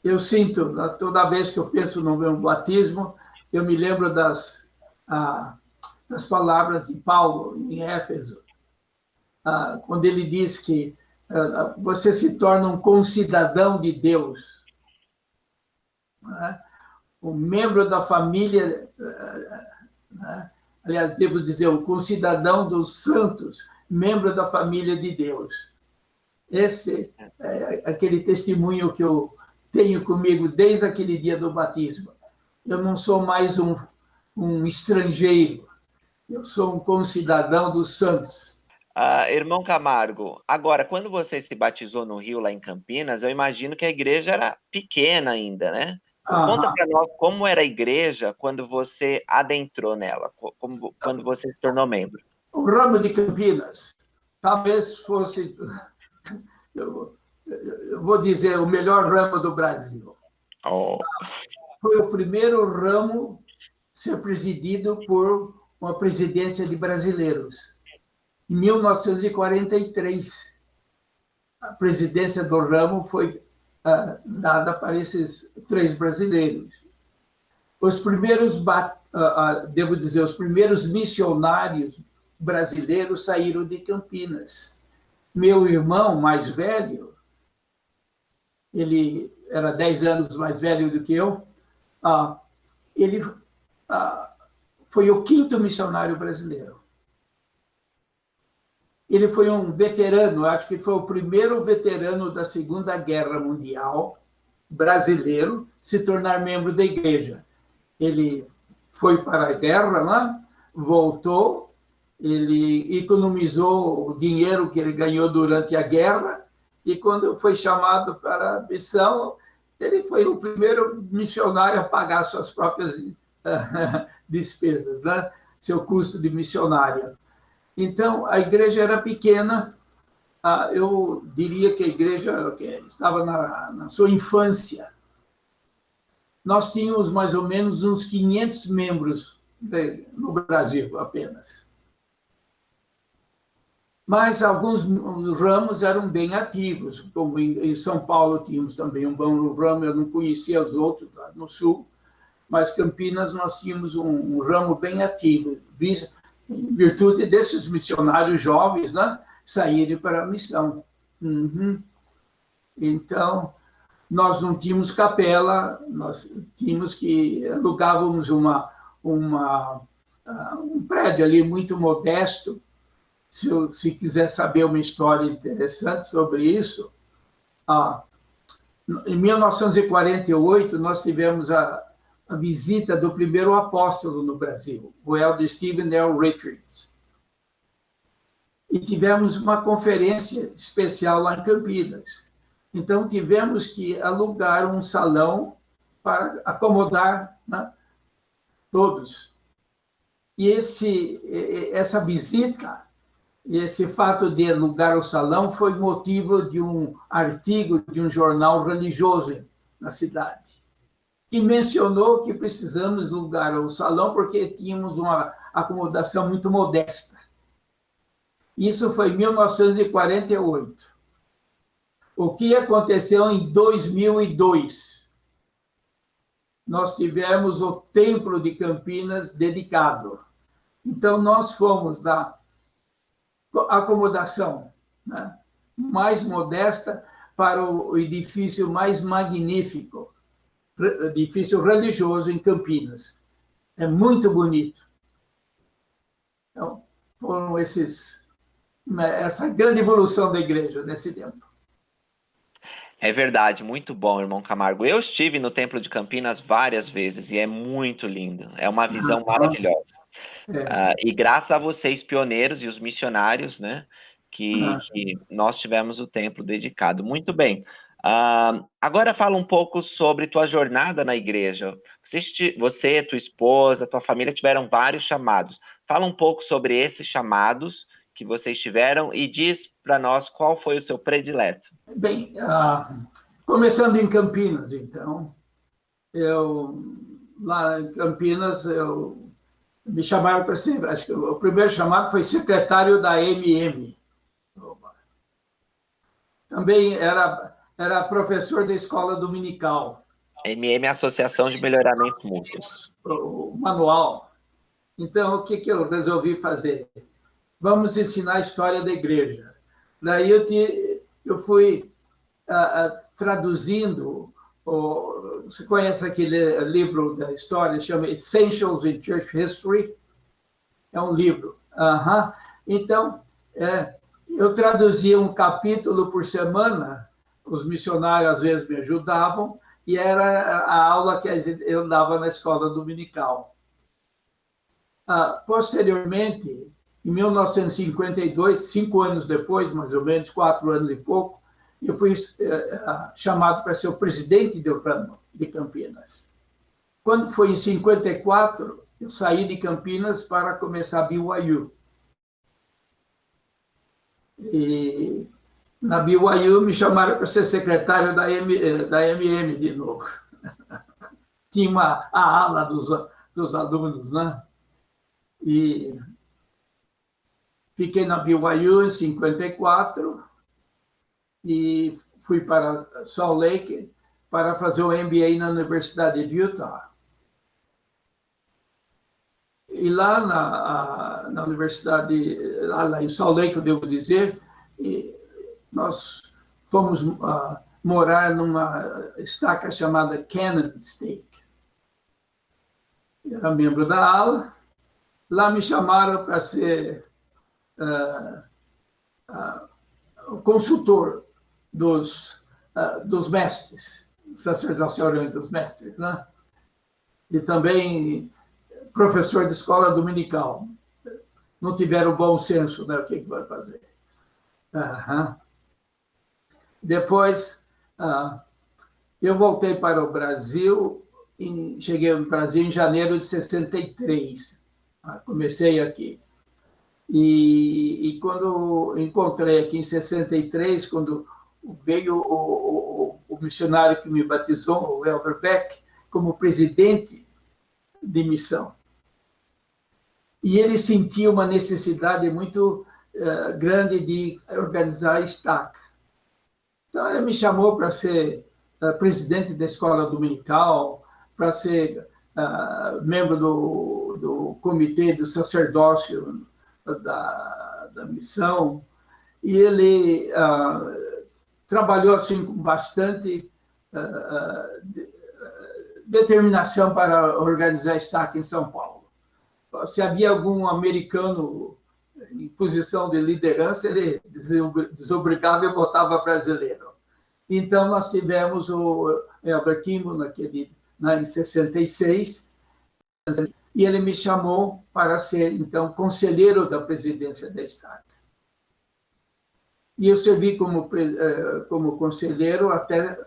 Eu sinto, toda vez que eu penso no meu batismo, eu me lembro das palavras de Paulo em Éfeso, quando ele diz que você se torna um concidadão de Deus, né? Um membro da família, né? Aliás, devo dizer, um concidadão dos santos, membro da família de Deus. Esse é aquele testemunho que eu tenho comigo desde aquele dia do batismo. Eu não sou mais um estrangeiro, eu sou um concidadão dos santos. Irmão Camargo, agora, quando você se batizou no Rio, lá em Campinas, eu imagino que a igreja era pequena ainda, né? Conta Aham. para nós como era a igreja quando você adentrou nela, quando você se tornou membro. O ramo de Campinas talvez fosse, eu vou dizer, o melhor ramo do Brasil. Oh. Foi o primeiro ramo ser presidido por uma presidência de brasileiros. Em 1943, a presidência do ramo foi dada para esses 3 brasileiros. Os primeiros, devo dizer, os primeiros missionários brasileiros saíram de Campinas. Meu irmão mais velho, ele era 10 anos mais velho do que eu, ele foi o 5º missionário brasileiro. Ele foi um veterano, acho que foi o primeiro veterano da Segunda Guerra Mundial brasileiro se tornar membro da igreja. Ele foi para a guerra lá, voltou, ele economizou o dinheiro que ele ganhou durante a guerra e quando foi chamado para a missão, ele foi o primeiro missionário a pagar suas próprias despesas, né? Seu custo de missionário. Então, a igreja era pequena, eu diria que a igreja estava na sua infância. Nós tínhamos mais ou menos uns 500 membros no Brasil apenas. Mas alguns ramos eram bem ativos, como em São Paulo tínhamos também um bom ramo, eu não conhecia os outros lá no Sul, mas Campinas nós tínhamos um ramo bem ativo, em virtude desses missionários jovens, né, saírem para a missão. Uhum. Então, nós não tínhamos capela, nós tínhamos que alugávamos um prédio ali muito modesto. Se quiser saber uma história interessante sobre isso, em 1948 nós tivemos a visita do primeiro apóstolo no Brasil, o elder Stephen L. Richards. E tivemos uma conferência especial lá em Campinas. Então, tivemos que alugar um salão para acomodar, né, todos. E essa visita, esse fato de alugar o salão foi motivo de um artigo de um jornal religioso na cidade, que mencionou que precisamos alugar o salão porque tínhamos uma acomodação muito modesta. Isso foi em 1948. O que aconteceu em 2002? Nós tivemos o Templo de Campinas dedicado. Então, nós fomos da acomodação, né, mais modesta para o edifício mais magnífico, edifício religioso em Campinas. É muito bonito. Então, foram essa grande evolução da igreja nesse tempo. É verdade, muito bom, irmão Camargo. Eu estive no Templo de Campinas várias vezes e é muito lindo. É uma visão maravilhosa. E graças a vocês, pioneiros e os missionários, né, que nós tivemos o templo dedicado. Muito bem. Agora fala um pouco sobre tua jornada na igreja. Você, tua esposa, tua família tiveram vários chamados. Fala um pouco sobre esses chamados que vocês tiveram e diz para nós qual foi o seu predileto. Bem, começando em Campinas, então, lá em Campinas, me chamaram para ser, acho que o primeiro chamado foi secretário da MM. Também era era professor da escola dominical. MM, Associação de Melhoramento Mútuos. O manual. Então, o que eu resolvi fazer? Vamos ensinar a história da igreja. Daí eu fui traduzindo. Você conhece aquele livro da história, chama Essentials in Church History? É um livro. Então, eu traduzia um capítulo por semana, os missionários às vezes me ajudavam, e era a aula que eu dava na escola dominical. Posteriormente, em 1952, 5 anos depois, mais ou menos, 4 anos e pouco, eu fui chamado para ser o presidente do ramo de Campinas. Quando foi em 54, eu saí de Campinas para começar a BYU. E na BYU me chamaram para ser secretário da MM de novo. Tinha a ala dos alunos, né? E fiquei na BYU em 54 e fui para Salt Lake para fazer o MBA na Universidade de Utah. E lá na universidade, lá em Salt Lake, eu devo dizer, nós fomos morar numa estaca chamada Cannon Stake. Eu era membro da ala. Lá me chamaram para ser o consultor dos mestres, sacerdocial dos mestres, né? E também professor de escola dominical. Não tiveram bom senso, né? O que vai fazer? Depois, eu voltei para o Brasil, cheguei no Brasil em janeiro de 63. Comecei aqui. E quando encontrei aqui em 63, quando veio o missionário que me batizou, o Elber Beck, como presidente de missão. E ele sentia uma necessidade muito grande de organizar a estaca. Então, ele me chamou para ser presidente da escola dominical, para ser membro do comitê do sacerdócio da missão. E ele trabalhou assim com bastante determinação para organizar a estaca em São Paulo. Se havia algum americano em posição de liderança, ele desobrigava e botava brasileiro. Então, nós tivemos o Elber Kimball em 66, e ele me chamou para ser, então, conselheiro da presidência da estaca. E eu servi como conselheiro até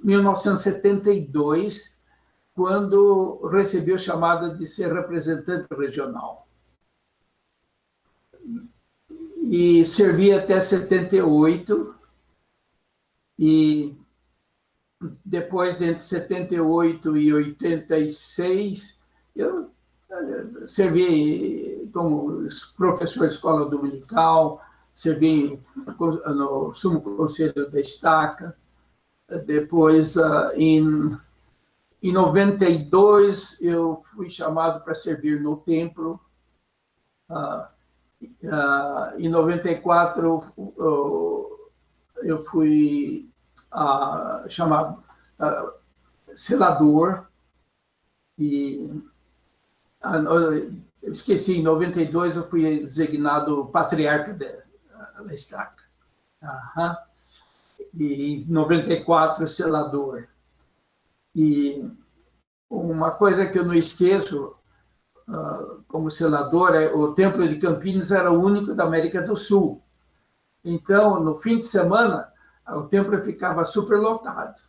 1972, quando recebi o chamado de ser representante regional. E servi até 78, e depois, entre 78 e 86, eu servi como professor de escola dominical, servi no Sumo Conselho da Estaca. Depois, em 92, eu fui chamado para servir no templo. Em 94, eu fui chamado selador. E esqueci, em 92 eu fui designado patriarca da estaca. E em 94, selador. E uma coisa que eu não esqueço, como selador, o Templo de Campinas era o único da América do Sul. Então, no fim de semana, o templo ficava superlotado.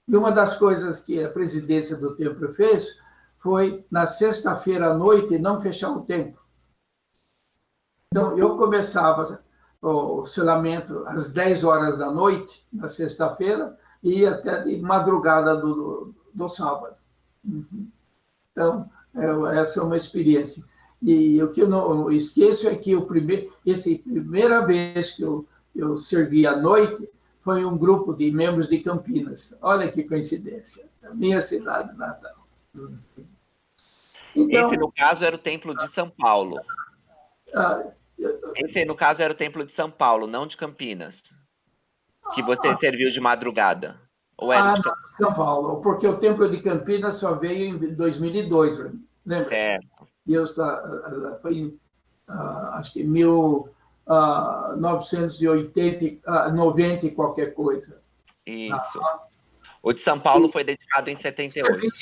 E uma das coisas que a presidência do templo fez foi, na sexta-feira à noite, não fechar o templo. Então, eu começava o selamento às 10 horas da noite, na sexta-feira, e ia até de madrugada do sábado. Então, essa é uma experiência. E o que eu não esqueço é que essa primeira vez que eu eu servi à noite, foi um grupo de membros de Campinas. Olha que coincidência, a minha cidade natal. Então, esse, no caso, era o Templo de São Paulo. Esse, no caso, era o Templo de São Paulo, não de Campinas, que você serviu de madrugada. Ou era de São Paulo, porque o Templo de Campinas só veio em 2002, lembra? Certo. E foi em, acho que 1980, 90 e qualquer coisa. Isso. O de São Paulo foi dedicado em 78.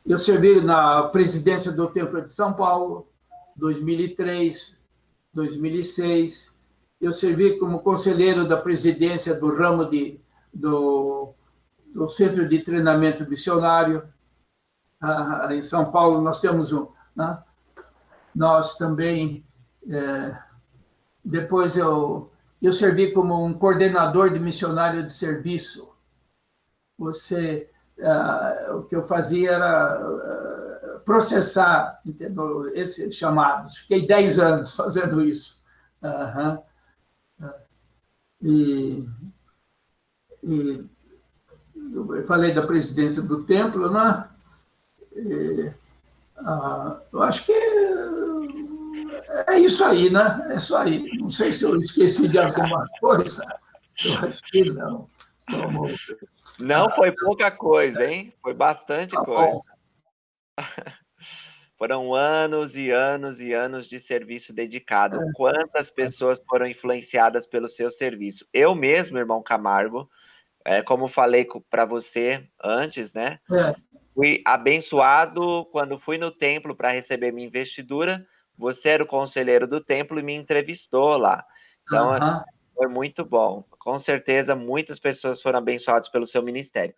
Eu servi na presidência do Templo de São Paulo, 2003, 2006. Eu servi como conselheiro da presidência do ramo do Centro de Treinamento Missionário. Em São Paulo, nós temos nós também... depois eu servi como um coordenador de missionário de serviço. O que eu fazia era processar, entendeu? Esses chamados. Fiquei 10 anos fazendo isso. E eu falei da presidência do templo, né? Eu acho que é isso aí, né? É isso aí. Não sei se eu esqueci de alguma coisa. Eu acho que não. Não foi pouca coisa, hein? Foi bastante coisa. Foram anos e anos e anos de serviço dedicado. Quantas pessoas foram influenciadas pelo seu serviço? Eu mesmo, irmão Camargo, como falei para você antes, né? Fui abençoado quando fui no templo para receber minha investidura. Você era o conselheiro do templo e me entrevistou lá. Então, foi muito bom. Com certeza, muitas pessoas foram abençoadas pelo seu ministério.